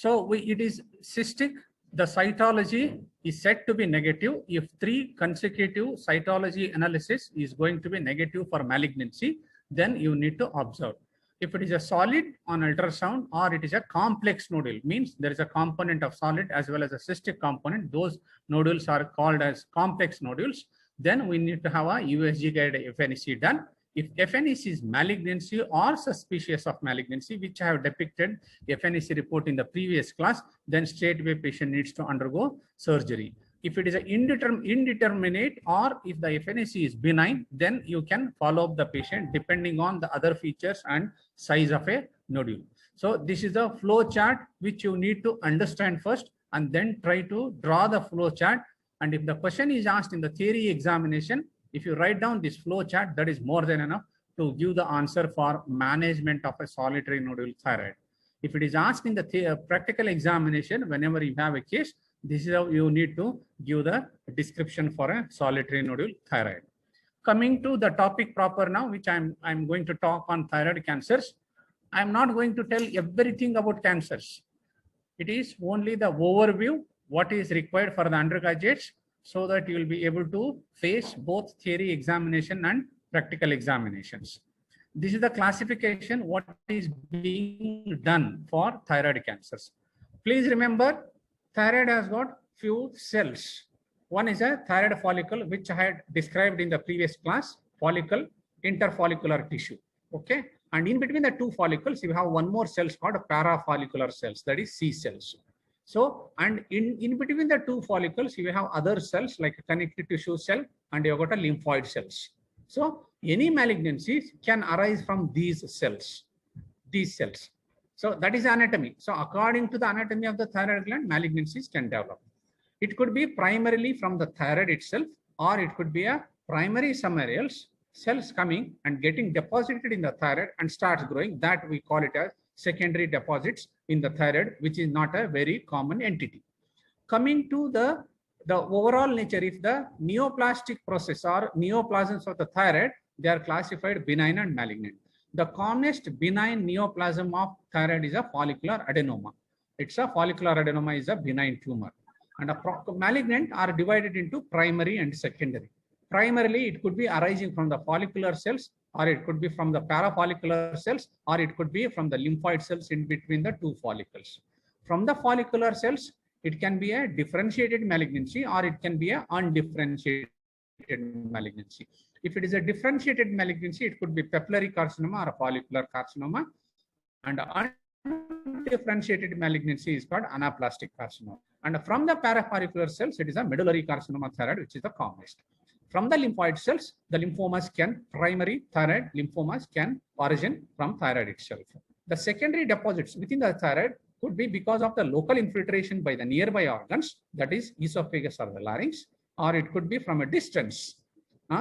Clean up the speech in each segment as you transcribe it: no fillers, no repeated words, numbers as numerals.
So it is cystic. The cytology is said to be negative if 3 consecutive cytology analysis is going to be negative for malignancy, then you need to observe. If it is a solid on ultrasound or it is a complex nodule, means there is a component of solid as well as a cystic component, those nodules are called as complex nodules, then we need to have a USG guided FNEC done. If FNEC is malignancy or suspicious of malignancy, which I have depicted FNEC report in the previous class, then straightway patient needs to undergo surgery. If it is an indeterminate or if the FNEC is benign, then you can follow up the patient depending on the other features and size of a nodule. So this is the flow chart which you need to understand first and then try to draw the flow chart. And if the question is asked in the theory examination, if you write down this flow chart, that is more than enough to give the answer for management of a solitary nodule thyroid. If it is asked in the practical examination, whenever you have a case, this is how you need to give the description for a solitary nodule thyroid. Coming to the topic proper now, which I'm going to talk on thyroid cancers. I'm not going to tell everything about cancers. It is only the overview, what is required for the undergraduates, so that you will be able to face both theory examination and practical examinations. This is the classification, what is being done for thyroid cancers. Please remember, thyroid has got few cells. One is a thyroid follicle, which I had described in the previous class, follicle, interfollicular tissue. Okay. And in between the 2 follicles, you have one more cells called parafollicular cells, that is C cells. So, and in between the 2 follicles, you have other cells like a connective tissue cell and you have got a lymphoid cells. So, any malignancies can arise from these cells. So, that is anatomy. So, according to the anatomy of the thyroid gland, malignancies can develop. It could be primarily from the thyroid itself, or it could be a primary somewhere else, cells coming and getting deposited in the thyroid and starts growing. That we call it as secondary deposits in the thyroid, which is not a very common entity. Coming to the overall nature, if the neoplastic process or neoplasms of the thyroid, they are classified benign and malignant. The commonest benign neoplasm of thyroid is a follicular adenoma. It's a follicular adenoma is a benign tumor. And a malignant are divided into primary and secondary. Primarily, it could be arising from the follicular cells, or it could be from the parafollicular cells, or it could be from the lymphoid cells in between the 2 follicles. From the follicular cells, it can be a differentiated malignancy or it can be a undifferentiated malignancy. If it is a differentiated malignancy, it could be papillary carcinoma or a follicular carcinoma, and undifferentiated malignancy is called anaplastic carcinoma. And from the parafollicular cells, it is a medullary carcinoma thyroid, which is the commonest. From the lymphoid cells, the lymphomas can, primary thyroid lymphomas can origin from thyroid itself. The secondary deposits within the thyroid could be because of the local infiltration by the nearby organs, that is esophagus or the larynx, or it could be from a distance,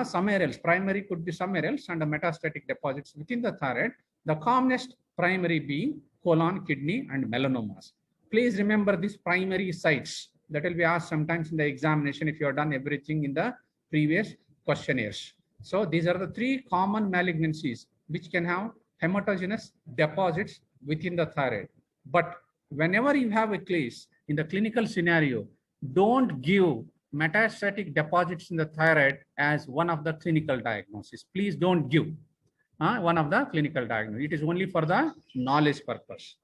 somewhere else. Primary could be somewhere else, and the metastatic deposits within the thyroid, the commonest primary being colon, kidney, and melanomas. Please remember these primary sites. That will be asked sometimes in the examination if you have done everything in the previous questionnaires. So these are the 3 common malignancies which can have hematogenous deposits within the thyroid. But whenever you have a case in the clinical scenario, don't give metastatic deposits in the thyroid as one of the clinical diagnoses. Please don't give one of the clinical diagnoses. It is only for the knowledge purpose.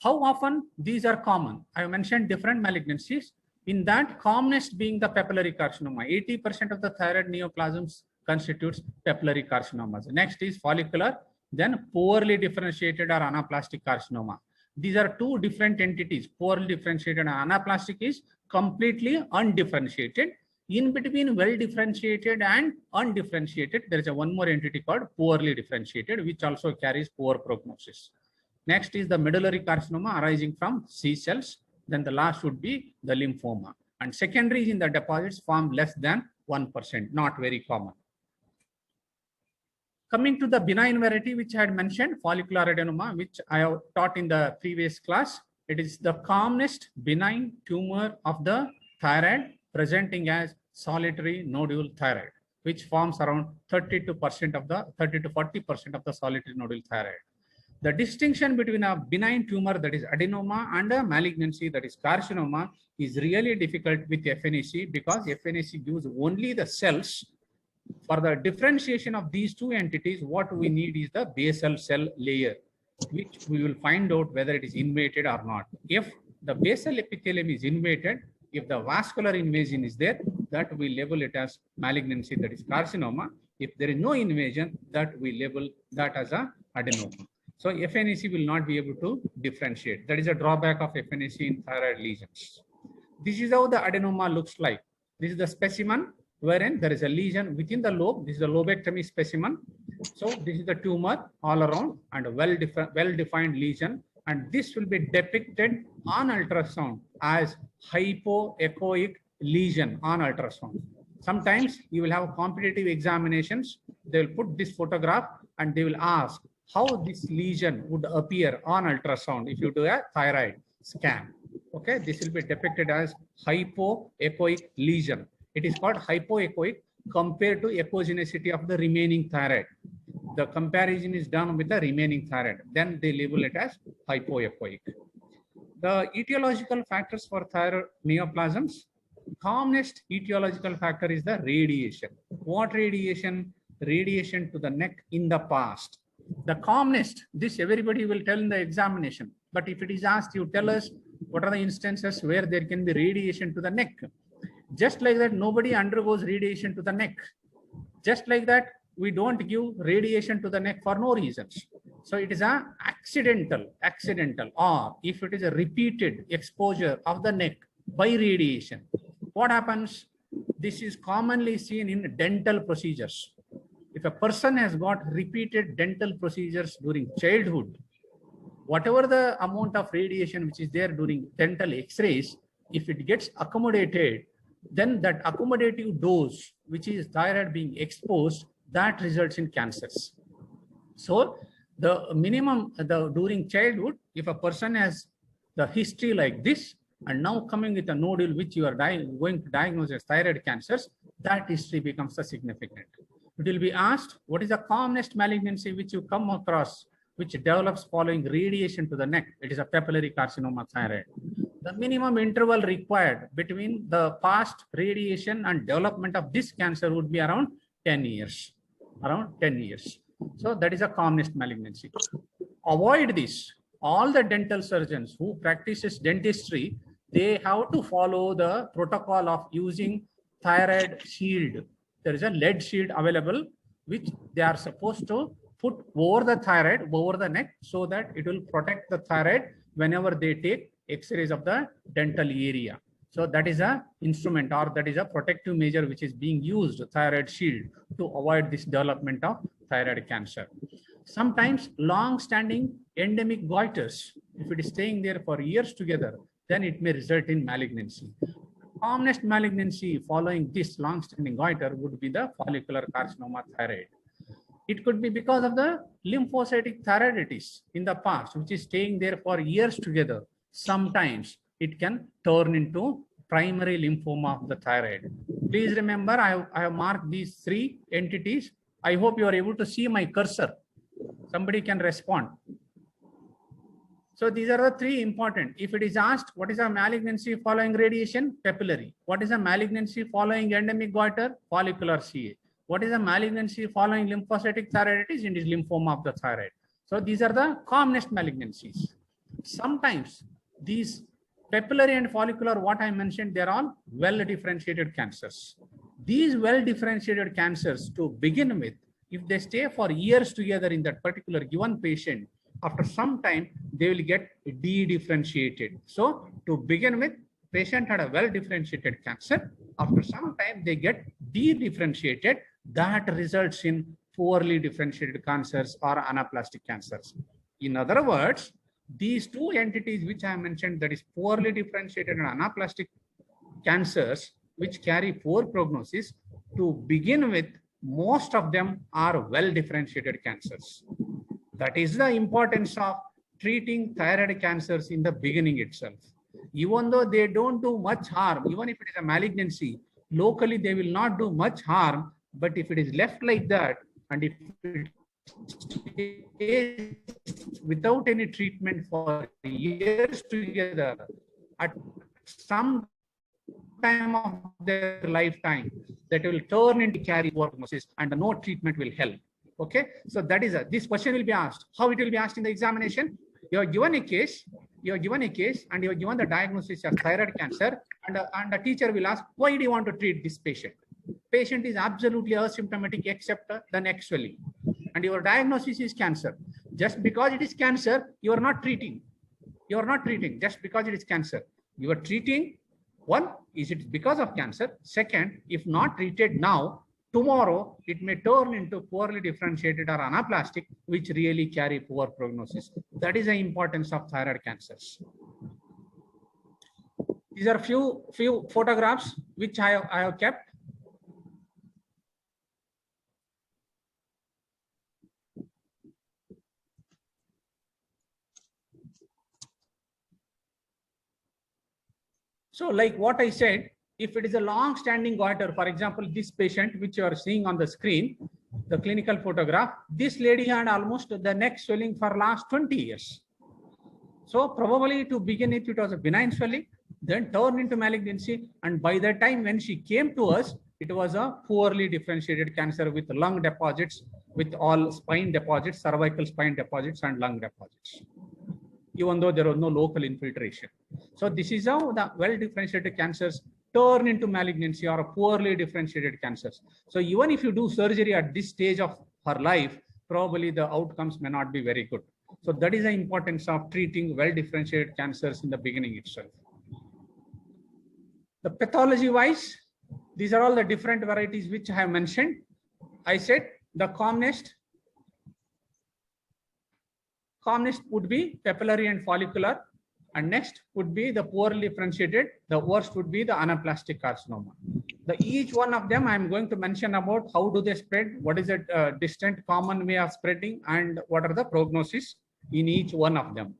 How often these are common? I have mentioned different malignancies. In that, commonest being the papillary carcinoma. 80% of the thyroid neoplasms constitutes papillary carcinomas. Next is follicular, then poorly differentiated or anaplastic carcinoma. These are 2 different entities. Poorly differentiated and anaplastic is completely undifferentiated. In between well differentiated and undifferentiated, there is one more entity called poorly differentiated, which also carries poor prognosis. Next is the medullary carcinoma arising from C cells. Then the last would be the lymphoma. And secondaries in the deposits form less than 1%, not very common. Coming to the benign variety, which I had mentioned, follicular adenoma, which I have taught in the previous class. It is the commonest benign tumor of the thyroid, presenting as solitary nodule thyroid, which forms around 30 to 40% of the solitary nodule thyroid. The distinction between a benign tumor, that is adenoma, and a malignancy, that is carcinoma, is really difficult with FNAC, because FNAC gives only the cells. For the differentiation of these two entities, what we need is the basal cell layer, which we will find out whether it is invaded or not. If the basal epithelium is invaded, if the vascular invasion is there, that we label it as malignancy, that is carcinoma. If there is no invasion, that we label that as a adenoma. So FNAC will not be able to differentiate. That is a drawback of FNAC in thyroid lesions. This is how the adenoma looks like. This is the specimen wherein there is a lesion within the lobe. This is a lobectomy specimen. So this is the tumor all around and a well-defined lesion. And this will be depicted on ultrasound as hypoechoic lesion on ultrasound. Sometimes you will have competitive examinations. They will put this photograph and they will ask how this lesion would appear on ultrasound if you do a thyroid scan. Okay, this will be depicted as hypoechoic lesion. It is called hypoechoic compared to echogenicity of the remaining thyroid. The comparison is done with the remaining thyroid. Then they label it as hypoechoic. The etiological factors for thyroid neoplasms. Commonest etiological factor is the radiation. What radiation? Radiation to the neck in the past. The commonest, this everybody will tell in the examination. But if it is asked, you tell us what are the instances where there can be radiation to the neck. Just like that, nobody undergoes radiation to the neck. Just like that, we don't give radiation to the neck for no reasons. So it is a accidental, or if it is a repeated exposure of the neck by radiation. What happens? This is commonly seen in dental procedures. If a person has got repeated dental procedures during childhood, whatever the amount of radiation which is there during dental x-rays, if it gets accommodated, then that accommodative dose, which is thyroid being exposed, that results in cancers. So the minimum during childhood, if a person has the history like this, and now coming with a nodule which you are going to diagnose as thyroid cancers, that history becomes significant. It will be asked, what is the commonest malignancy which you come across, which develops following radiation to the neck? It is a papillary carcinoma thyroid. The minimum interval required between the past radiation and development of this cancer would be around 10 years. Around 10 years. So that is a commonest malignancy. Avoid this. All the dental surgeons who practices dentistry, they have to follow the protocol of using thyroid shield. There is a lead shield available, which they are supposed to put over the thyroid, over the neck, so that it will protect the thyroid whenever they take x-rays of the dental area. So that is a instrument, or that is a protective measure which is being used, thyroid shield, to avoid this development of thyroid cancer. Sometimes long-standing endemic goiters, if it is staying there for years together, then it may result in malignancy. Commonest malignancy following this long-standing goiter would be the follicular carcinoma thyroid. It could be because of the lymphocytic thyroiditis in the past, which is staying there for years together. Sometimes it can turn into primary lymphoma of the thyroid. Please remember, I have marked these three entities. I hope you are able to see my cursor. Somebody can respond. So these are the three important. If it is asked, what is a malignancy following radiation? Papillary. What is a malignancy following endemic goiter? Follicular CA. What is a malignancy following lymphocytic thyroiditis? It is lymphoma of the thyroid. So these are the commonest malignancies. Sometimes these papillary and follicular, what I mentioned, they're all well-differentiated cancers. These well-differentiated cancers, to begin with, if they stay for years together in that particular given patient, after some time, they will get de-differentiated. So to begin with, patient had a well-differentiated cancer. After some time, they get de-differentiated. That results in poorly differentiated cancers or anaplastic cancers. In other words, these two entities which I mentioned, that is poorly differentiated and anaplastic cancers, which carry poor prognosis, to begin with, most of them are well-differentiated cancers. That is the importance of treating thyroid cancers in the beginning itself. Even though they don't do much harm, even if it is a malignancy, locally they will not do much harm, but if it is left like that, and if it without any treatment for years together, at some time of their lifetime, that will turn into carry prognosis and no treatment will help. Okay, so that is this question will be asked. How it will be asked in the examination? You are given a case, and you are given the diagnosis of thyroid cancer, and the teacher will ask, why do you want to treat this patient? Patient is absolutely asymptomatic except the neck swelling, and your diagnosis is cancer. Just because it is cancer, you are not treating. You are not treating just because it is cancer. You are treating. One, is it because of cancer? Second, if not treated now, tomorrow it may turn into poorly differentiated or anaplastic, which really carry poor prognosis. That is the importance of thyroid cancers. These are few photographs which I have kept. So like what I said, if it is a long-standing goiter, for example, this patient which you are seeing on the screen, the clinical photograph, this lady had almost the neck swelling for last 20 years. So probably to begin it was a benign swelling, then turned into malignancy. And by the time when she came to us, it was a poorly differentiated cancer with lung deposits, with all spine deposits, cervical spine deposits and lung deposits, even though there was no local infiltration. So this is how the well-differentiated cancers turn into malignancy or poorly differentiated cancers. So even if you do surgery at this stage of her life, probably the outcomes may not be very good. So that is the importance of treating well-differentiated cancers in the beginning itself. The pathology-wise, these are all the different varieties which I have mentioned. I said the commonest would be papillary and follicular, and next would be the poorly differentiated. The worst would be the anaplastic carcinoma. Each one of them I am going to mention about how do they spread, what is a distant common way of spreading, and what are the prognosis in each one of them.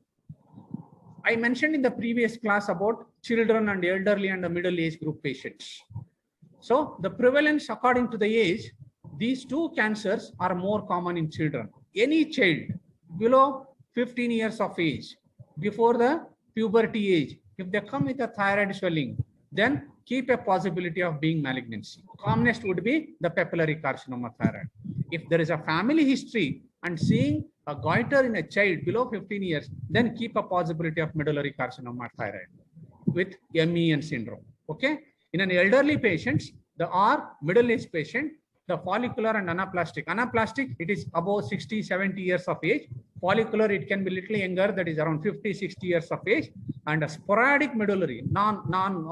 I mentioned in the previous class about children and elderly and the middle age group patients. So the prevalence according to the age, these two cancers are more common in children. Any child below 15 years of age, before the puberty age, if they come with a thyroid swelling, then keep a possibility of being malignancy. Commonest would be the papillary carcinoma thyroid. If there is a family history and seeing a goiter in a child below 15 years, then keep a possibility of medullary carcinoma thyroid with MEN syndrome. Okay. In an elderly patients, the R middle-aged patient, the follicular and anaplastic. Anaplastic, it is above 60, 70 years of age. Follicular, it can be little younger, that is around 50, 60 years of age. And a sporadic medullary, non-familial,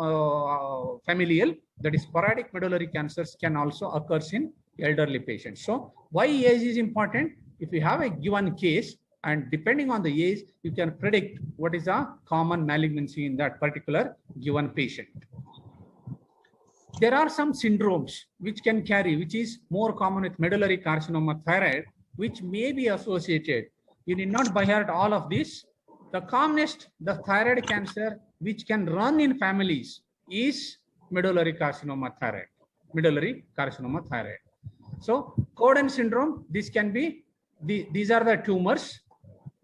that is sporadic medullary cancers can also occur in elderly patients. So why age is important? If you have a given case, and depending on the age, you can predict what is a common malignancy in that particular given patient. There are some syndromes which can carry, which is more common with medullary carcinoma thyroid, which may be associated. You need not by heart all of this. The commonest, the thyroid cancer, which can run in families, is medullary carcinoma thyroid. Medullary carcinoma thyroid. So Cowden syndrome, this can be, these are the tumors.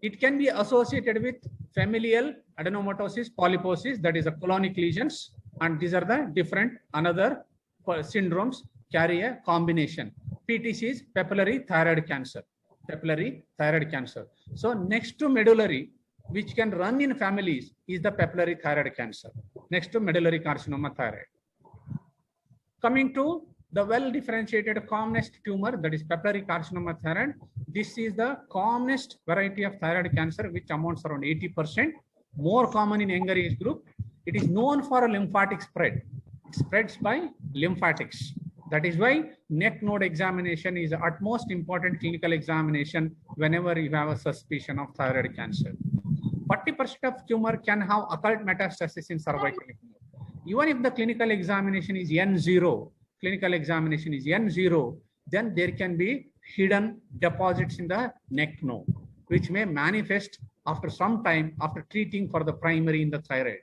It can be associated with familial adenomatosis, polyposis, that is a colonic lesions. And these are the different another syndromes carry a combination. PTC is papillary thyroid cancer. Papillary thyroid cancer. So next to medullary, which can run in families, is the papillary thyroid cancer. Next to medullary carcinoma thyroid. Coming to the well-differentiated commonest tumor, that is papillary carcinoma thyroid. This is the commonest variety of thyroid cancer, which amounts around 80%. More common in younger age group. It is known for a lymphatic spread. It spreads by lymphatics. That is why neck node examination is the utmost important clinical examination whenever you have a suspicion of thyroid cancer. 40% of tumor can have occult metastasis in cervical lymph node. Even if the clinical examination is N0, then there can be hidden deposits in the neck node, which may manifest after some time after treating for the primary in the thyroid.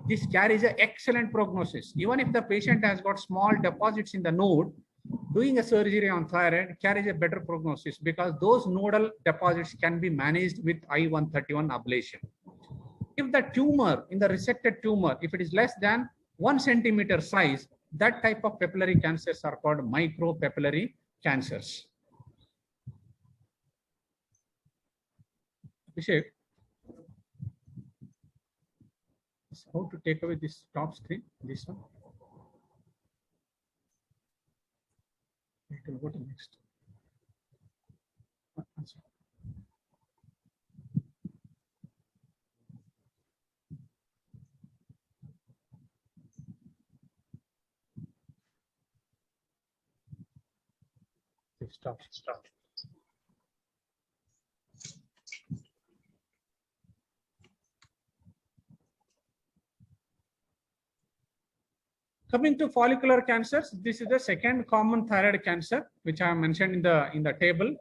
This carries an excellent prognosis. Even if the patient has got small deposits in the node, doing a surgery on thyroid carries a better prognosis because those nodal deposits can be managed with I-131 ablation. If the tumor in the resected tumor, if it is less than 1 centimeter size, that type of papillary cancers are called micropapillary cancers. Abhishek, how to take away this top screen? This one. It will go to next. Stop. Coming to follicular cancers, this is the second common thyroid cancer, which I have mentioned in the table.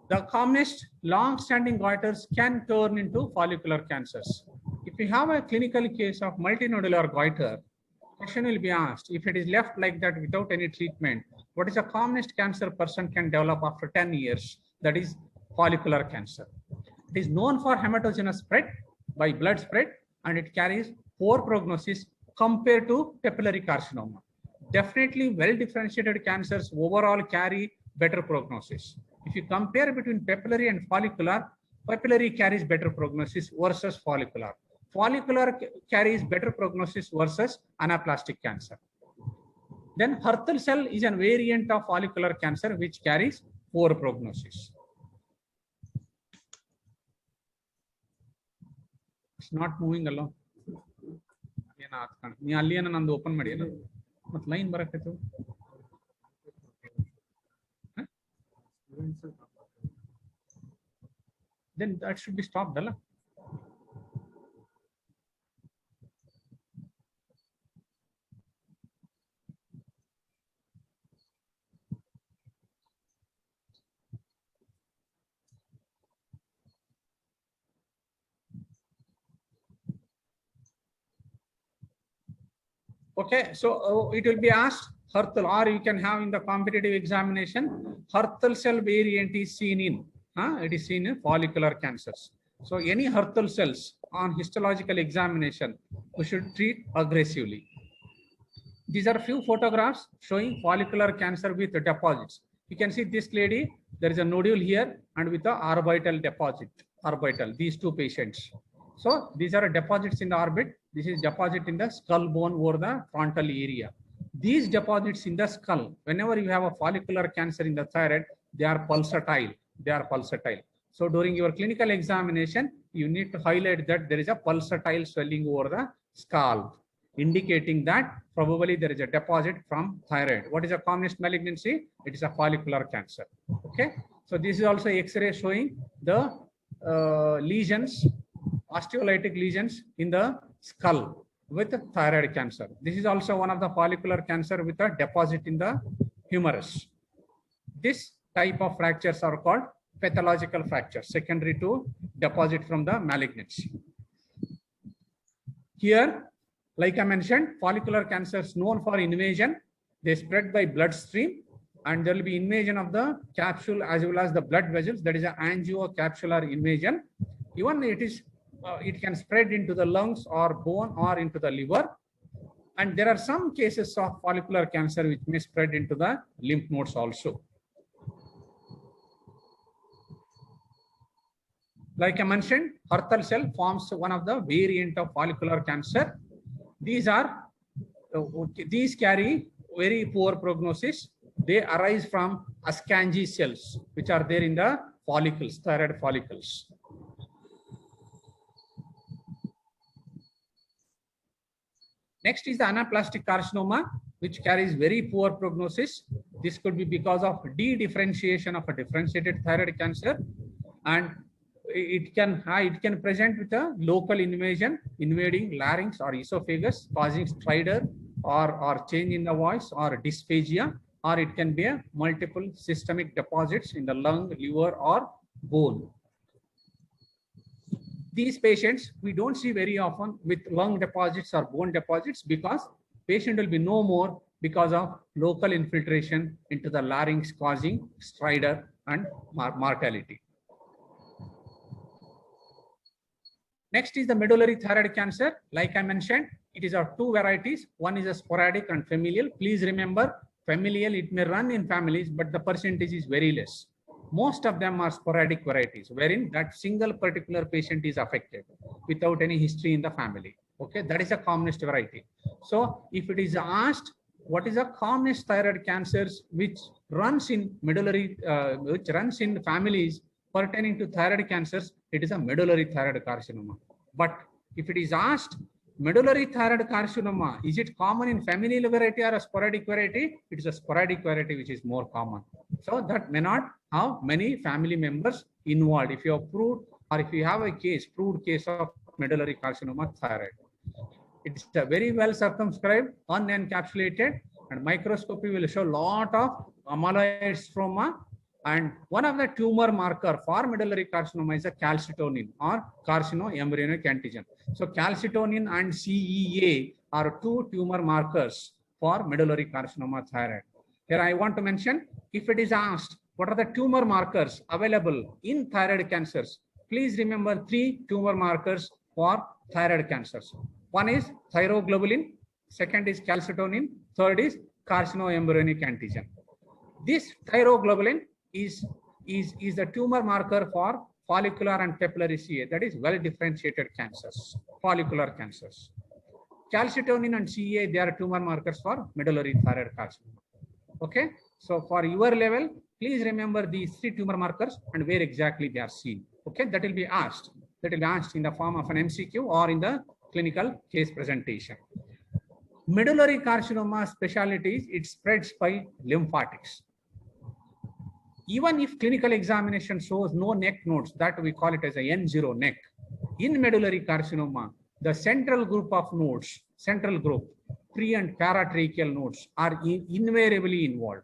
The commonest long-standing goiters can turn into follicular cancers. If you have a clinical case of multinodular goiter, question will be asked, if it is left like that without any treatment, what is the commonest cancer person can develop after 10 years? That is follicular cancer. It is known for hematogenous spread by blood spread, and it carries poor prognosis compared to papillary carcinoma. Definitely well-differentiated cancers overall carry better prognosis. If you compare between papillary and follicular, papillary carries better prognosis versus follicular. Follicular carries better prognosis versus anaplastic cancer. Then Hürthle cell is a variant of follicular cancer which carries poor prognosis. It's not moving along. Open line then that should be stopped. Okay, so it will be asked Hürthle, or you can have in the competitive examination, Hürthle cell variant is seen in, it is seen in follicular cancers. So any Hürthle cells on histological examination, we should treat aggressively. These are few photographs showing follicular cancer with deposits. You can see this lady, there is a nodule here and with the orbital deposit, these two patients. So these are deposits in the orbit. This is deposit in the skull bone over the frontal area. These deposits in the skull, whenever you have a follicular cancer in the thyroid, they are pulsatile. So during your clinical examination, you need to highlight that there is a pulsatile swelling over the skull, indicating that probably there is a deposit from thyroid. What is a commonest malignancy? It is a follicular cancer. Okay. So this is also X-ray showing the lesions, osteolytic lesions in the skull with thyroid cancer. This is also one of the follicular cancer with a deposit in the humerus. This type of fractures are called pathological fractures, secondary to deposit from the malignancy. Here, like I mentioned, follicular cancers known for invasion. They spread by bloodstream, and there will be invasion of the capsule as well as the blood vessels. That is an angiocapsular invasion. Even it can spread into the lungs or bone or into the liver. And there are some cases of follicular cancer which may spread into the lymph nodes also. Like I mentioned, Hürthle cell forms one of the variant of follicular cancer. These carry very poor prognosis. They arise from Purkinje cells, which are there in the follicles, thyroid follicles. Next is the anaplastic carcinoma, which carries very poor prognosis. This could be because of de-differentiation of a differentiated thyroid cancer, and it can present with a local invasion, invading larynx or esophagus, causing stridor or change in the voice or dysphagia, or it can be a multiple systemic deposits in the lung, liver, or bone. These patients we don't see very often with lung deposits or bone deposits because patient will be no more because of local infiltration into the larynx causing stridor and mortality. Next is the medullary thyroid cancer. Like I mentioned, it is of two varieties. One is a sporadic and familial. Please remember, familial, it may run in families, but the percentage is very less. Most of them are sporadic varieties, wherein that single particular patient is affected without any history in the family. Okay, that is the commonest variety. So if it is asked, what is the commonest thyroid cancers which runs in medullary, which runs in families pertaining to thyroid cancers, it is a medullary thyroid carcinoma. But if it is asked, medullary thyroid carcinoma, is it common in familial variety or a sporadic variety? It is a sporadic variety which is more common. So that may not have many family members involved. If you have proved, or if you have a case, proved case of medullary carcinoma thyroid, it's a very well circumscribed, unencapsulated, and microscopy will show lot of amyloid stroma. And one of the tumor marker for medullary carcinoma is a calcitonin or carcinoembryonic antigen. So calcitonin and CEA are two tumor markers for medullary carcinoma thyroid. Here I want to mention, if it is asked, what are the tumor markers available in thyroid cancers? Please remember three tumor markers for thyroid cancers. One is thyroglobulin, second is calcitonin, third is carcinoembryonic antigen. This thyroglobulin is the tumor marker for follicular and papillary CA, that is well differentiated cancers, follicular cancers. Calcitonin and CA, they are tumor markers for medullary thyroid carcinoma. Okay, so for your level, please remember these three tumor markers and where exactly they are seen. Okay, that will be asked. That will be asked in the form of an MCQ or in the clinical case presentation. Medullary carcinoma specialties, it spreads by lymphatics. Even if clinical examination shows no neck nodes, that we call it as a N0 neck. In medullary carcinoma, the central group of nodes, central group, pre and paratracheal nodes are invariably involved.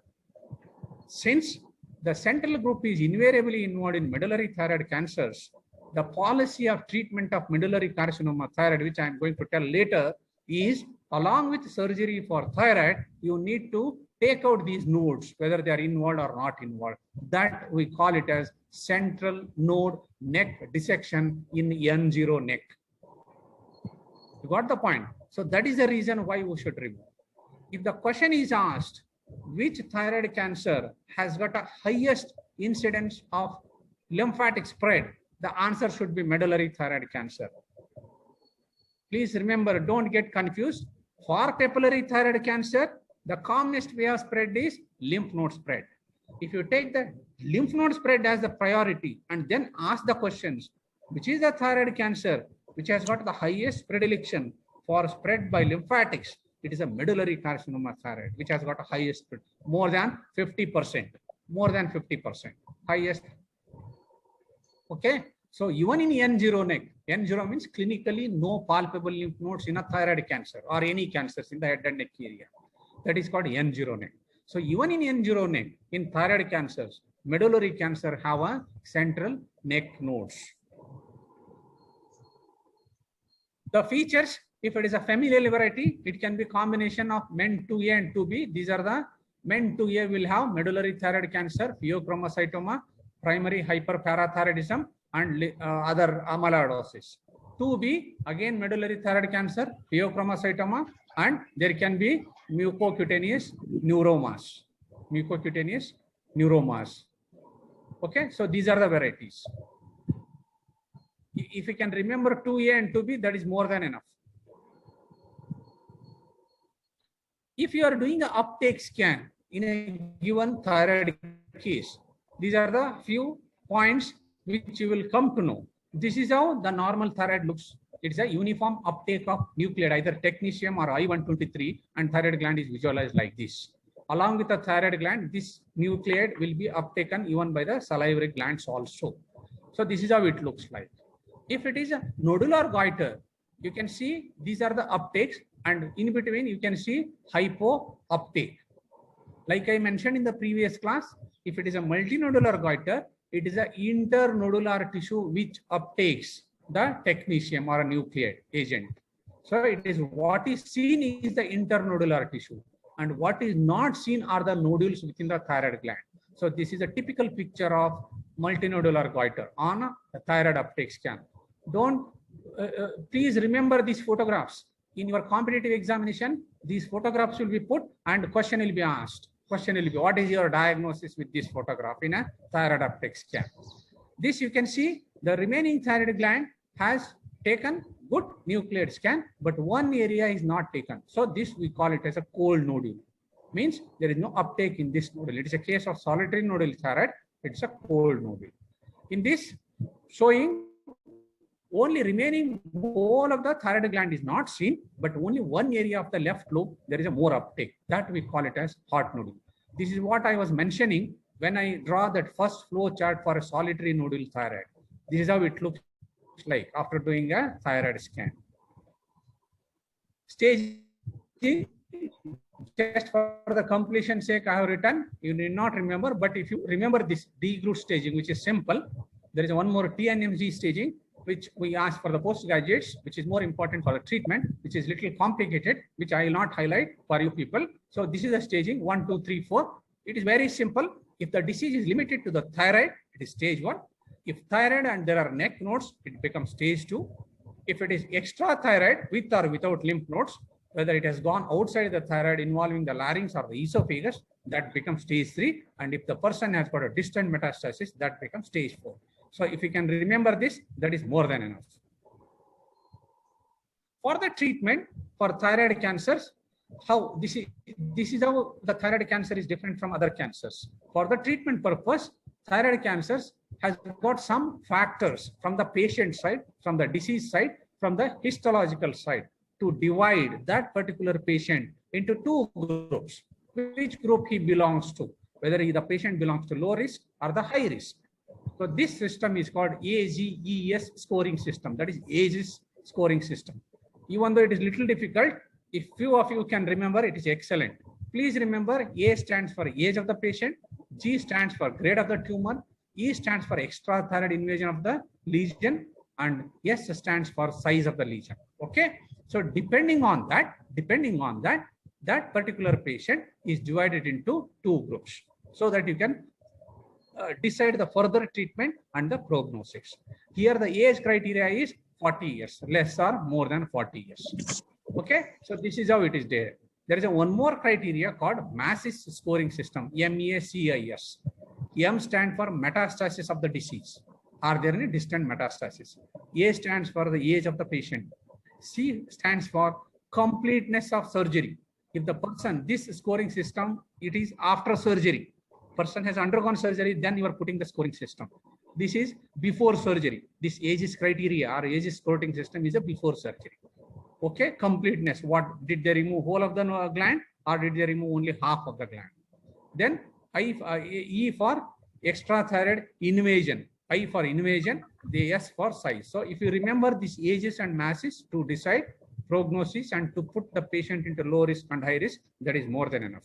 Since the central group is invariably involved in medullary thyroid cancers, the policy of treatment of medullary carcinoma thyroid, which I am going to tell later, is along with surgery for thyroid, you need to take out these nodes, whether they are involved or not involved. That we call it as central node neck dissection in N0 neck. You got the point? So that is the reason why we should remove. If the question is asked, which thyroid cancer has got a highest incidence of lymphatic spread, the answer should be medullary thyroid cancer. Please remember, don't get confused. For papillary thyroid cancer, the commonest way of spread is lymph node spread. If you take the lymph node spread as the priority and then ask the questions, which is the thyroid cancer which has got the highest predilection for spread by lymphatics, it is a medullary carcinoma thyroid, which has got a highest spread, more than 50%, more than 50%, highest. Okay, so even in N0 neck, N0 means clinically no palpable lymph nodes in a thyroid cancer or any cancers in the head and neck area. That is called N0 neck. So even in N0 neck, in thyroid cancers, medullary cancer have a central neck nodes. The features, if it is a familial variety, it can be combination of MEN2A and 2B. These are the MEN2A will have medullary thyroid cancer, pheochromocytoma, primary hyperparathyroidism, and other amyloidosis. 2B, again medullary thyroid cancer, pheochromocytoma, and there can be mucocutaneous neuromas. Mucocutaneous neuromas. Okay, so these are the varieties. If you can remember 2A and 2B, that is more than enough. If you are doing an uptake scan in a given thyroid case, these are the few points which you will come to know. This is how the normal thyroid looks. It's a uniform uptake of nucleate, either technetium or I-123, and thyroid gland is visualized like this. Along with the thyroid gland, this nucleate will be uptaken even by the salivary glands also. So this is how it looks like. If it is a nodular goiter, you can see these are the uptakes, and in between you can see hypo uptake. Like I mentioned in the previous class, if it is a multinodular goiter, it is an internodular tissue which uptakes the technetium or a nucleate agent. So it is what is seen is the internodular tissue, and what is not seen are the nodules within the thyroid gland. So this is a typical picture of multinodular goiter on a thyroid uptake scan. Don't please remember these photographs. In your competitive examination, these photographs will be put and question will be asked. Question will be, what is your diagnosis with this photograph in a thyroid uptake scan? This you can see the remaining thyroid gland has taken good nuclear scan, but one area is not taken. So this we call it as a cold nodule. Means there is no uptake in this nodule. It is a case of solitary nodule thyroid. It's a cold nodule. In this showing, only remaining whole of the thyroid gland is not seen, but only one area of the left lobe, there is a more uptake. That we call it as hot nodule. This is what I was mentioning when I draw that first flow chart for a solitary nodule thyroid. This is how it looks like after doing a thyroid scan. Staging, just for the completion sake, I have written, you need not remember, but if you remember this D-group staging, which is simple, there is one more TNMG staging, which we ask for the postgraduates, which is more important for the treatment, which is little complicated, which I will not highlight for you people. So this is the staging 1, 2, 3, 4. It is very simple. If the disease is limited to the thyroid, it is stage 1. If thyroid and there are neck nodes, it becomes stage 2. If it is extra thyroid with or without lymph nodes, whether it has gone outside the thyroid involving the larynx or the esophagus, that becomes stage 3. And if the person has got a distant metastasis, that becomes stage 4. So if you can remember this, that is more than enough. For the treatment for thyroid cancers, how this is how the thyroid cancer is different from other cancers. For the treatment purpose, thyroid cancers has got some factors from the patient side, from the disease side, from the histological side, to divide that particular patient into two groups. Which group he belongs to, whether the patient belongs to low risk or the high risk. So this system is called AGES scoring system. That is AGES scoring system. Even though it is little difficult, if few of you can remember, it is excellent. Please remember, A stands for age of the patient, G stands for grade of the tumor, E stands for extrathyroid invasion of the lesion, and S stands for size of the lesion. Okay. So depending on that, that particular patient is divided into two groups so that you can decide the further treatment and the prognosis. Here the age criteria is 40 years, less or more than 40 years. Okay, so this is how it is there. There is one more criteria called MACIS scoring system, MACIS. M stands for metastasis of the disease. Are there any distant metastasis? A stands for the age of the patient. C stands for completeness of surgery. If the person, this scoring system, it is after surgery. Person has undergone surgery, then you are putting the scoring system. This is before surgery. This AGES criteria or AGES scoring system is a before surgery. Okay, completeness. What did they remove whole of the gland or did they remove only half of the gland? Then E for extrathyroid invasion. I for invasion, the S for size. So if you remember these AGES and MACIS to decide prognosis and to put the patient into low risk and high risk, that is more than enough.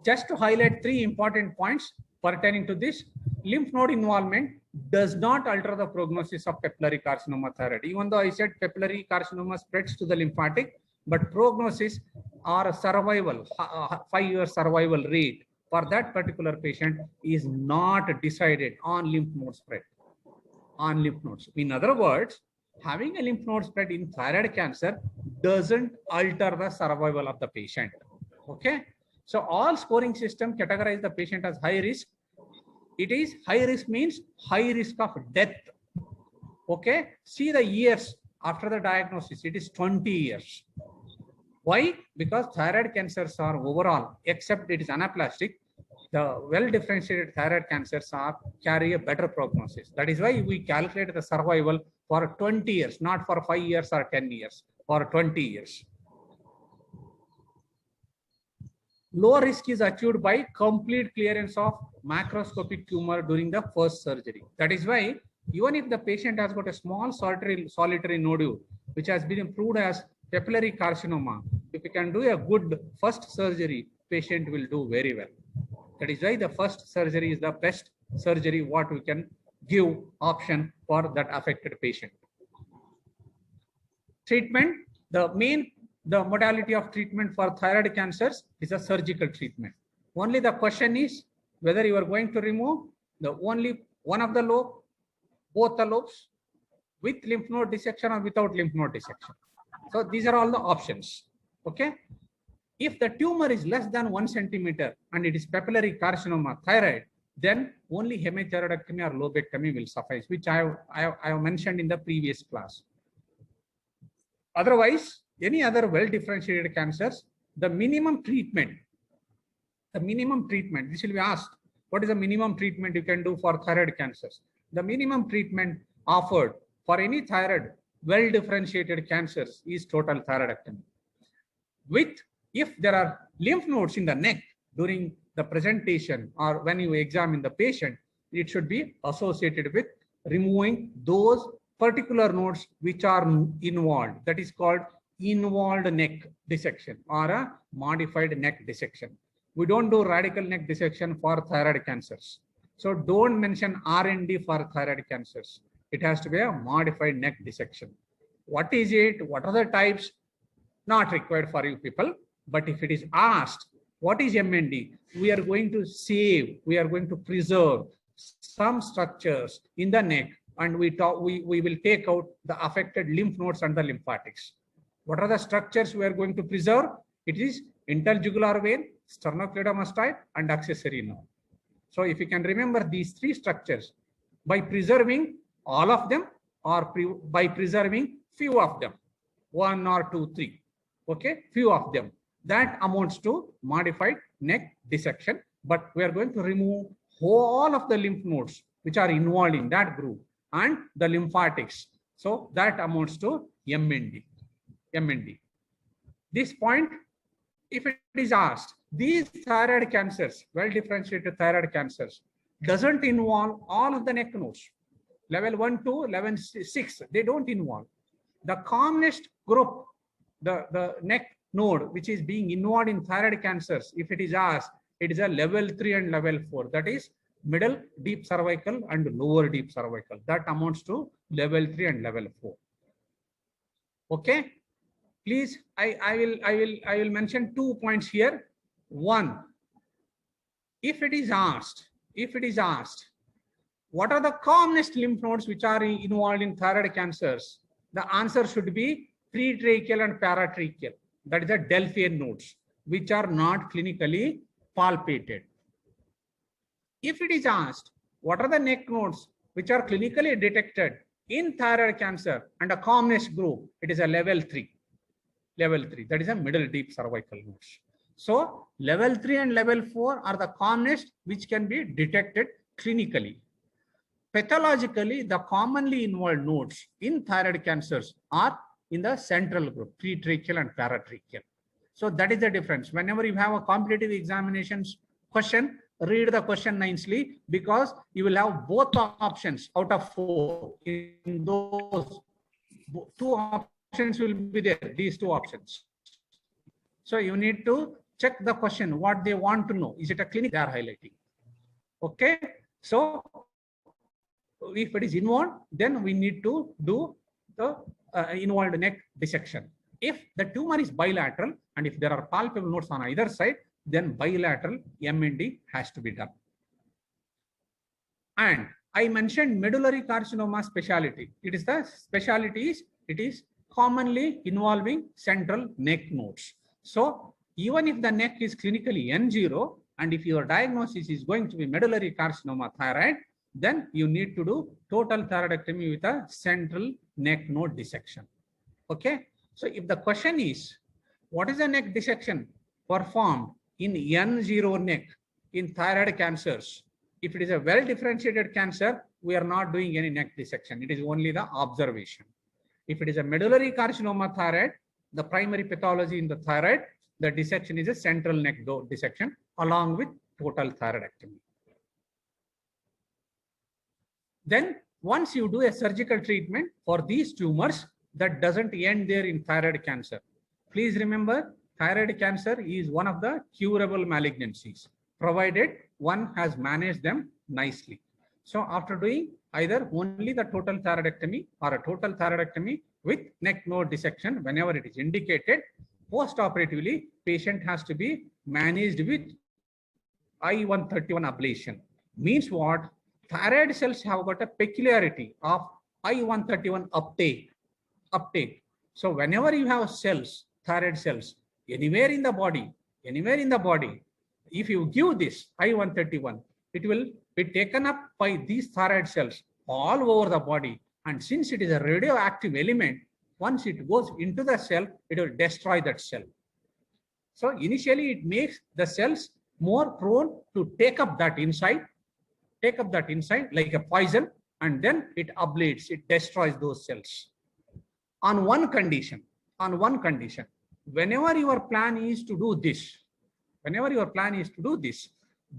Just to highlight 3 important points pertaining to this, lymph node involvement does not alter the prognosis of papillary carcinoma thyroid. Even though I said papillary carcinoma spreads to the lymphatic, but prognosis or survival, 5-year survival rate for that particular patient is not decided on lymph node spread, on lymph nodes. In other words, having a lymph node spread in thyroid cancer doesn't alter the survival of the patient. Okay. So all scoring system categorize the patient as high risk. It is high risk means high risk of death. Okay. See the years after the diagnosis, it is 20 years. Why? Because thyroid cancers are overall, except it is anaplastic, the well-differentiated thyroid cancers carry a better prognosis. That is why we calculate the survival for 20 years, not for 5 years or 10 years, for 20 years. Low risk is achieved by complete clearance of macroscopic tumor during the first surgery. That is why even if the patient has got a small solitary nodule, which has been proved as papillary carcinoma, if you can do a good first surgery, patient will do very well. That is why the first surgery is the best surgery what we can give option for that affected patient. Treatment, the main the modality of treatment for thyroid cancers is a surgical treatment. Only the question is whether you are going to remove the only one of the lobe, both the lobes, with lymph node dissection or without lymph node dissection. So these are all the options. Okay. If the tumor is less than 1 centimeter and it is papillary carcinoma thyroid, then only hemithyroidectomy or lobectomy will suffice, which I have mentioned in the previous class. Otherwise, any other well-differentiated cancers, the minimum treatment, this will be asked, what is the minimum treatment you can do for thyroid cancers? The minimum treatment offered for any thyroid well-differentiated cancers is total thyroidectomy. With, if there are lymph nodes in the neck during the presentation or when you examine the patient, it should be associated with removing those particular nodes which are involved. That is called involved neck dissection or a modified neck dissection. We don't do radical neck dissection for thyroid cancers. So don't mention R&D for thyroid cancers. It has to be a modified neck dissection. What is it? What are the types? Not required for you people. But if it is asked, what is MND? We are going to save, we are going to preserve some structures in the neck, and we will take out the affected lymph nodes and the lymphatics. What are the structures we are going to preserve? It is interjugular vein, sternocleidomastoid, and accessory nerve. So if you can remember these three structures, by preserving all of them or by preserving few of them, 1 or 2, 3, okay, few of them, that amounts to modified neck dissection. But we are going to remove all of the lymph nodes which are involved in that group and the lymphatics. So that amounts to MND. This point, if it is asked, these thyroid cancers, well-differentiated thyroid cancers, doesn't involve all of the neck nodes. Level 1 to level 6, they don't involve. The commonest group, the neck node which is being involved in thyroid cancers, if it is asked, it is a level 3 and level 4. That is middle deep cervical and lower deep cervical. That amounts to level 3 and level 4. Okay. Please, I will mention 2 points here. One, if it is asked, what are the commonest lymph nodes which are involved in thyroid cancers? The answer should be pretracheal and paratracheal. That is the Delphian nodes, which are not clinically palpated. If it is asked, what are the neck nodes which are clinically detected in thyroid cancer and a commonest group? It is a level 3. Level 3, that is a middle deep cervical nodes. So level 3 and level 4 are the commonest which can be detected clinically. Pathologically, the commonly involved nodes in thyroid cancers are in the central group, pretracheal and paratracheal. So that is the difference. Whenever you have a competitive examinations question, read the question nicely, because you will have both the options out of 4. In those 2 options will be there, these 2 options. So you need to check the question, what they want to know. Is it a clinic they are highlighting? Okay. So if it is involved, then we need to do the involved neck dissection. If the tumor is bilateral and if there are palpable nodes on either side, then bilateral MND has to be done. And I mentioned medullary carcinoma specialty. It is the specialty it is commonly involving central neck nodes. So even if the neck is clinically N0 and if your diagnosis is going to be medullary carcinoma thyroid, then you need to do total thyroidectomy with a central neck node dissection. Okay. So if the question is, what is the neck dissection performed in N0 neck in thyroid cancers? If it is a well-differentiated cancer, we are not doing any neck dissection. It is only the observation. If it is a medullary carcinoma thyroid, the primary pathology in the thyroid, the dissection is a central neck dissection along with total thyroidectomy. Then once you do a surgical treatment for these tumors, that doesn't end there in thyroid cancer. Please remember, thyroid cancer is one of the curable malignancies, provided one has managed them nicely. So after doing either only the total thyroidectomy or a total thyroidectomy with neck node dissection, whenever it is indicated, Post-operatively, patient has to be managed with I-131 ablation. Means what? Thyroid cells have got a peculiarity of I-131 uptake. So whenever you have cells, thyroid cells, anywhere in the body, if you give this I-131, it will be taken up by these thyroid cells all over the body. And since it is a radioactive element, once it goes into the cell, it will destroy that cell. So initially it makes the cells more prone to take up that inside like a poison, and then it ablates, it destroys those cells. On one condition, whenever your plan is to do this,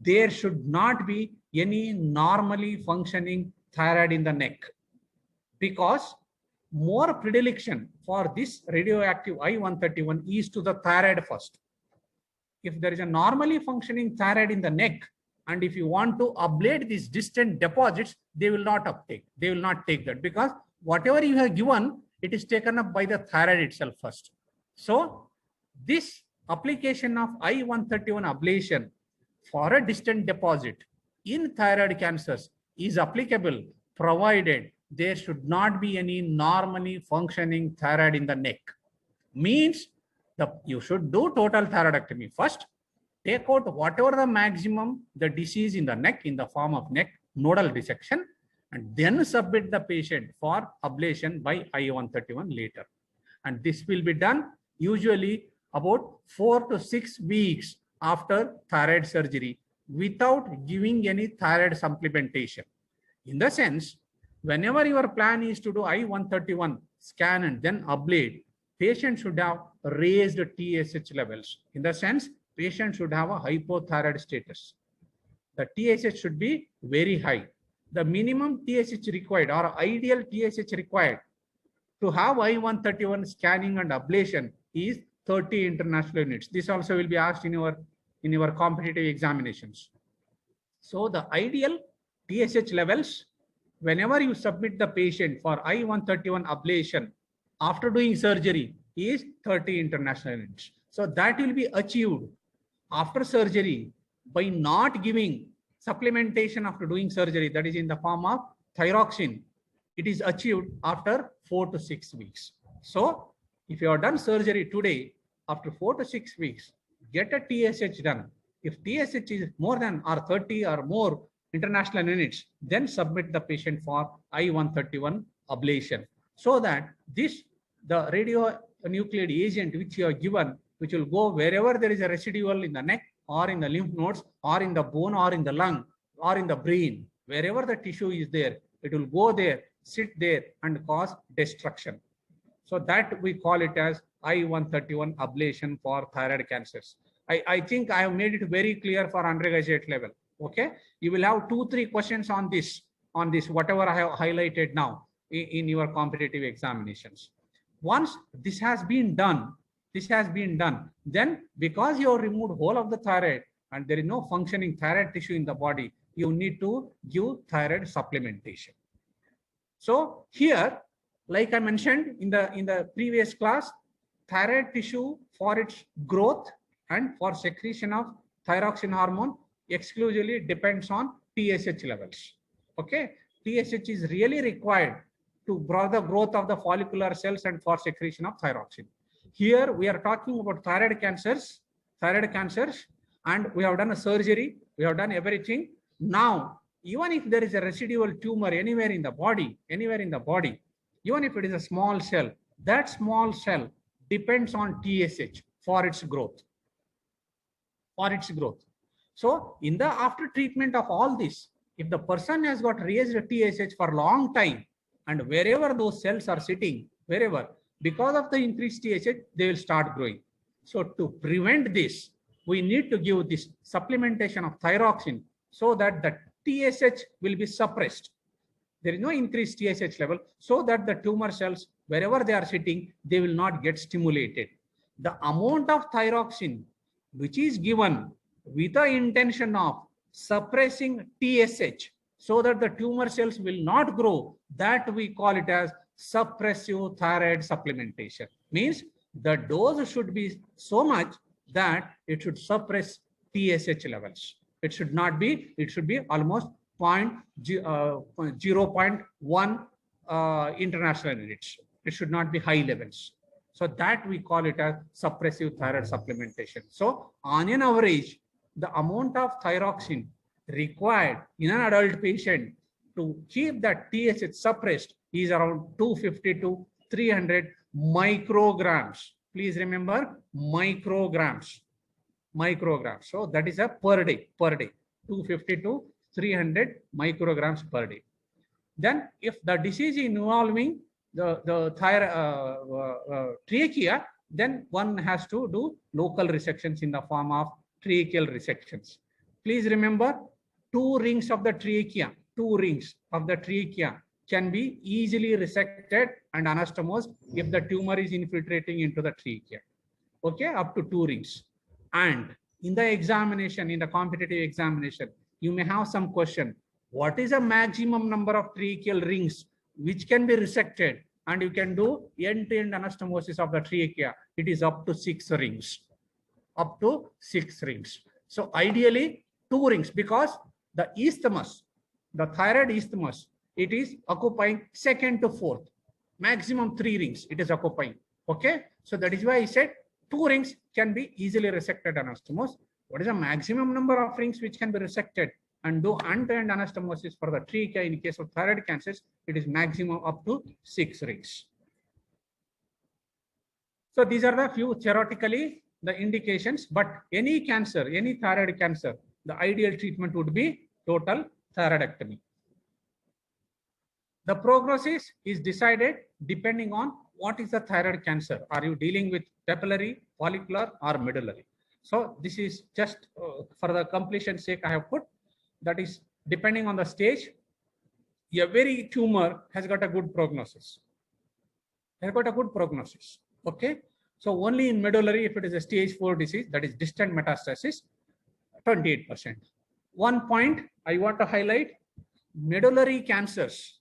there should not be any normally functioning thyroid in the neck, because more predilection for this radioactive I-131 is to the thyroid first. If there is a normally functioning thyroid in the neck, and if you want to ablate these distant deposits, they will not uptake. They will not take that, because whatever you have given, it is taken up by the thyroid itself first. So this application of I-131 ablation for a distant deposit in thyroid cancers is applicable, provided there should not be any normally functioning thyroid in the neck. Means you should do total thyroidectomy first, take out whatever the maximum the disease in the neck in the form of neck nodal dissection, and then submit the patient for ablation by I-131 later. And this will be done usually about 4 to 6 weeks after thyroid surgery without giving any thyroid supplementation. In the sense, whenever your plan is to do I-131 scan and then ablate, patient should have raised TSH levels. In the sense, patient should have a hypothyroid status. The TSH should be very high. The minimum TSH required or ideal TSH required to have I-131 scanning and ablation is 30 international units. This also will be asked in your competitive examinations. So the ideal TSH levels, whenever you submit the patient for I-131 ablation after doing surgery, is 30 international units. So that will be achieved after surgery by not giving supplementation after doing surgery, that is in the form of thyroxine. It is achieved after 4 to 6 weeks. So if you have done surgery today, after 4 to 6 weeks, get a TSH done. If TSH is more than or 30 or more international units, then submit the patient for I-131 ablation, so that the radionuclide agent which you are given, which will go wherever there is a residual in the neck or in the lymph nodes or in the bone or in the lung or in the brain, wherever the tissue is there, it will go there, sit there and cause destruction. So that we call it as I-131 ablation for thyroid cancers. I think I have made it very clear for undergraduate level. Okay, you will have 2-3 questions on this whatever I have highlighted now in your competitive examinations. Once this has been done, then because you have removed whole of the thyroid and there is no functioning thyroid tissue in the body, you need to give thyroid supplementation. So here, like I mentioned in the previous class, thyroid tissue for its growth and for secretion of thyroxine hormone exclusively depends on TSH levels. Okay, TSH is really required to grow the growth of the follicular cells and for secretion of thyroxine. Here we are talking about thyroid cancers, and we have done a surgery, we have done everything. Now, even if there is a residual tumor anywhere in the body, even if it is a small cell, that small cell depends on TSH for its growth. So in the after treatment of all this, if the person has got raised TSH for a long time, and wherever those cells are sitting, because of the increased TSH, they will start growing. So to prevent this, we need to give this supplementation of thyroxine so that the TSH will be suppressed. There is no increased TSH level, so that the tumor cells, wherever they are sitting, they will not get stimulated. The amount of thyroxine which is given with the intention of suppressing TSH so that the tumor cells will not grow, that we call it as suppressive thyroid supplementation. Means the dose should be so much that it should suppress TSH levels. It should not be, it should be almost 0.1 international units. It should not be high levels. So that we call it a suppressive thyroid supplementation. So on an average, the amount of thyroxine required in an adult patient to keep that TSH suppressed is around 250 to 300 micrograms. Please remember micrograms. Micrograms. So that is a per day, 250 to 300 micrograms per day. Then if the disease is involving the trachea, then one has to do local resections in the form of tracheal resections. Please remember, 2 rings of the trachea can be easily resected and anastomosed if the tumor is infiltrating into the trachea. Okay, up to 2 rings. And in the examination, in the competitive examination, you may have some question. What is the maximum number of tracheal rings which can be resected and you can do end-to-end anastomosis of the trachea? It is up to 6 rings. Up to 6 rings. So ideally 2 rings, because the isthmus, the thyroid isthmus, it is occupying 2nd to 4th. Maximum 3 rings it is occupying. Okay. So that is why I said 2 rings can be easily resected anastomos. What is the maximum number of rings which can be resected and do end-to-end anastomosis for the trachea in case of thyroid cancers? It is maximum up to 6 rings. So these are the few theoretically the indications, but any cancer, any thyroid cancer, the ideal treatment would be total thyroidectomy. The prognosis is decided depending on what is the thyroid cancer. Are you dealing with papillary, follicular, or medullary? So this is just for the completion sake I have put, that is depending on the stage. Every tumor has got a good prognosis. Okay. So only in medullary, if it is a stage 4 disease, that is distant metastasis, 28%. One point I want to highlight: medullary cancers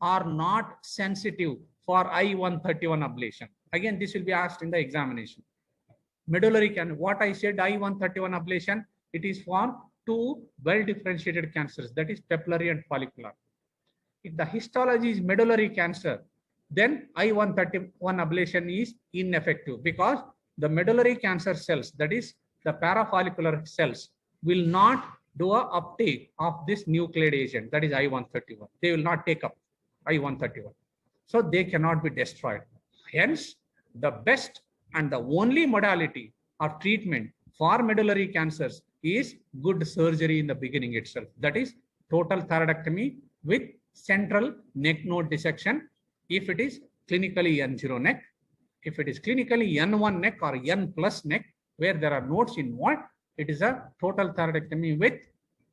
are not sensitive for I-131 ablation. Again, this will be asked in the examination. Medullary cancer, what I said, I-131 ablation, it is for 2 well-differentiated cancers, that is papillary and follicular. If the histology is medullary cancer, then I-131 ablation is ineffective, because the medullary cancer cells, that is the parafollicular cells, will not do a uptake of this nuclear agent, that is I-131. They will not take up I-131. So they cannot be destroyed. Hence, the best and the only modality of treatment for medullary cancers is good surgery in the beginning itself. That is total thyroidectomy with central neck node dissection. If it is clinically N0 neck, if it is clinically N1 neck or N plus neck, where there are nodes involved, it is a total thyroidectomy with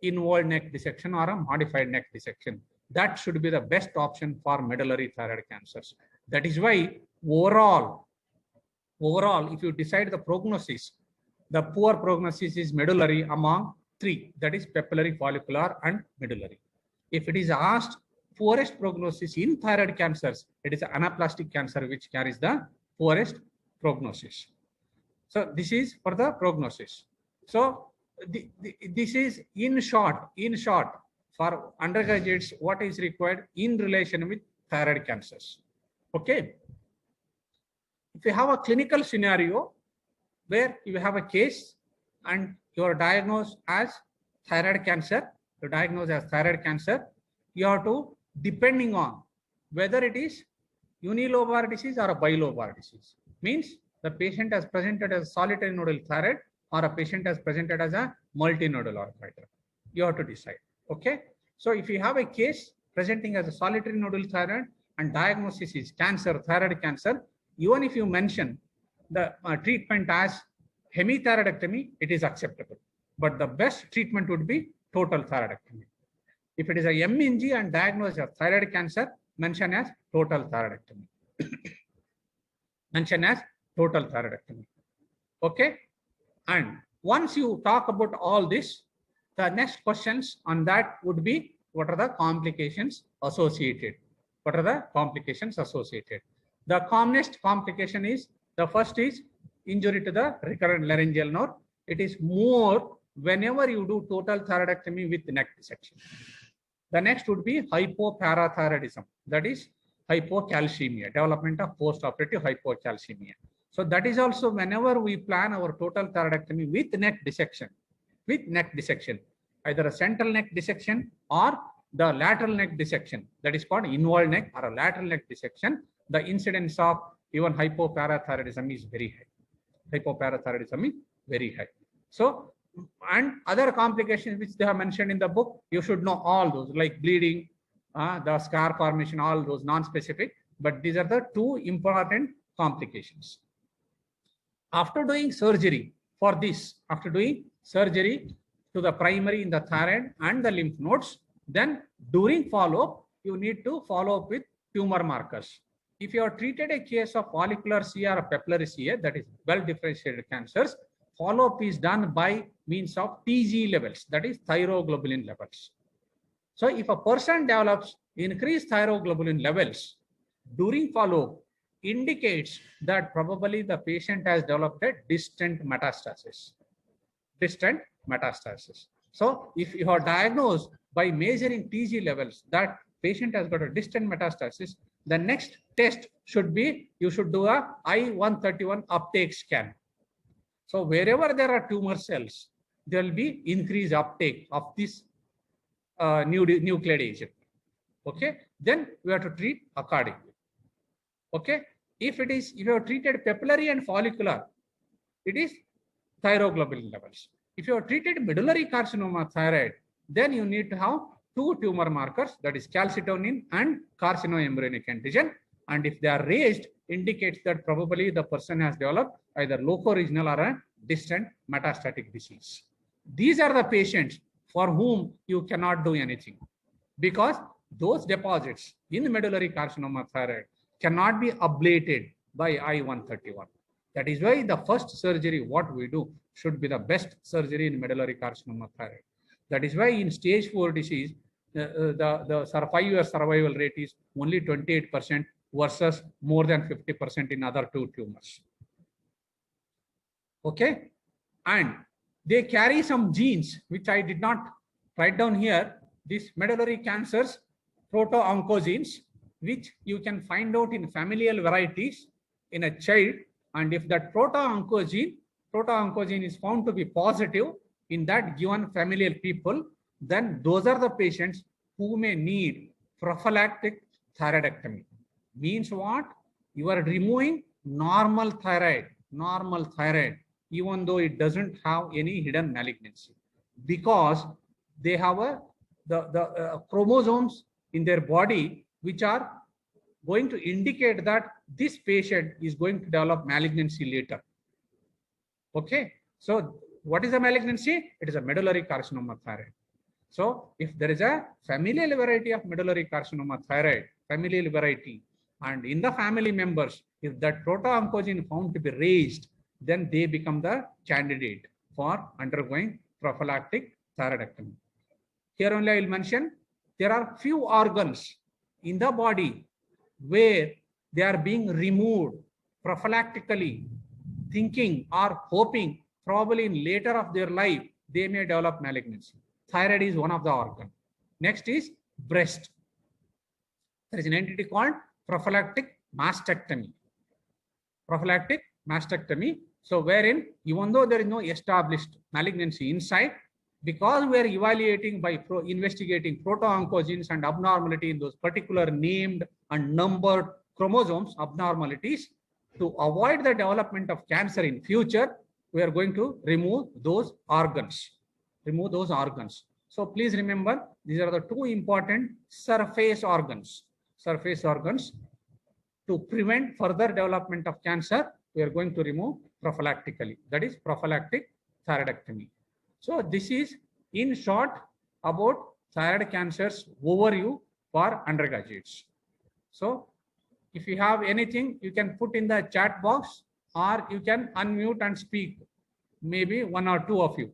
involved neck dissection or a modified neck dissection. That should be the best option for medullary thyroid cancers. That is why overall, if you decide the prognosis, the poor prognosis is medullary among 3, that is papillary, follicular, and medullary. If it is asked poorest prognosis in thyroid cancers, it is anaplastic cancer which carries the poorest prognosis. So this is for the prognosis. So this is in short for undergraduates what is required in relation with thyroid cancers. Okay. If you have a clinical scenario where you have a case and you are diagnosed as thyroid cancer, you have to, depending on whether it is unilobar disease or a bilobar disease, means the patient has presented as solitary nodal thyroid or a patient has presented as a multinodal orchitis. You have to decide. Okay. So if you have a case presenting as a solitary nodal thyroid and diagnosis is cancer, thyroid cancer, even if you mention the treatment as hemithyroidectomy, it is acceptable. But the best treatment would be total thyroidectomy. If it is a MNG and diagnosed as thyroid cancer, mention as total thyroidectomy. Mention as total thyroidectomy. Okay. And once you talk about all this, the next questions on that would be, what are the complications associated? The The commonest complication is, the first is injury to the recurrent laryngeal nerve. It is more whenever you do total thyroidectomy with neck dissection. The next would be hypoparathyroidism, that is hypocalcemia, development of post-operative hypocalcemia. So that is also whenever we plan our total thyroidectomy with neck dissection, either a central neck dissection or the lateral neck dissection, that is called involved neck or a lateral neck dissection, the incidence of even hypoparathyroidism is very high. Hypoparathyroidism is very high. So, and other complications which they have mentioned in the book, you should know all those, like bleeding, the scar formation, all those non-specific, but these are the two important complications. After doing surgery for this, after doing surgery to the primary in the thyroid and the lymph nodes, then during follow-up, you need to follow up with tumor markers. If you have treated a case of follicular CA or papillary CA, that is well differentiated cancers, follow-up is done by means of TG levels, that is thyroglobulin levels. So if a person develops increased thyroglobulin levels during follow-up, indicates that probably the patient has developed a distant metastasis. So if you are diagnosed by measuring TG levels that patient has got a distant metastasis, the next test should be, you should do a I-131 uptake scan. So wherever there are tumor cells, there will be increased uptake of this nuclear agent. Okay, then we have to treat accordingly. Okay, if you have treated papillary and follicular, it is thyroglobulin levels. If you have treated medullary carcinoma thyroid, then you need to have two tumor markers, that is calcitonin and carcinoembryonic antigen. And if they are raised, indicates that probably the person has developed either loco-regional or a distant metastatic disease. These are the patients for whom you cannot do anything, because those deposits in medullary carcinoma thyroid cannot be ablated by I-131. That is why the first surgery, what we do, should be the best surgery in medullary carcinoma thyroid. That is why in stage 4 disease, the 5-year survival rate is only 28% versus more than 50% in other two tumors. Okay, and they carry some genes which I did not write down here. These medullary cancers, proto-oncogenes, which you can find out in familial varieties in a child, and if that proto-oncogene is found to be positive in that given familial people, then those are the patients who may need prophylactic thyroidectomy. Means what? You are removing normal thyroid, even though it doesn't have any hidden malignancy, because they have the chromosomes in their body which are going to indicate that this patient is going to develop malignancy later. Okay, so what is a malignancy? It is a medullary carcinoma thyroid. So if there is a familial variety of medullary carcinoma thyroid, familial variety, and in the family members, if that proto-oncogene found to be raised, then they become the candidate for undergoing prophylactic thyroidectomy. Here only I will mention, there are few organs in the body where they are being removed prophylactically, thinking or hoping probably in later of their life, they may develop malignancy. Thyroid is one of the organs. Next is breast. There is an entity called prophylactic mastectomy. Prophylactic mastectomy. So wherein, even though there is no established malignancy inside, because we are evaluating by investigating proto-oncogenes and abnormality in those particular named and numbered chromosomes, abnormalities, to avoid the development of cancer in future, we are going to remove those organs. So please remember, these are the two important surface organs. To prevent further development of cancer, we are going to remove prophylactically. That is prophylactic thyroidectomy. So this is in short about thyroid cancers overview for undergraduates. So if you have anything, you can put in the chat box, or you can unmute and speak, maybe one or two of you.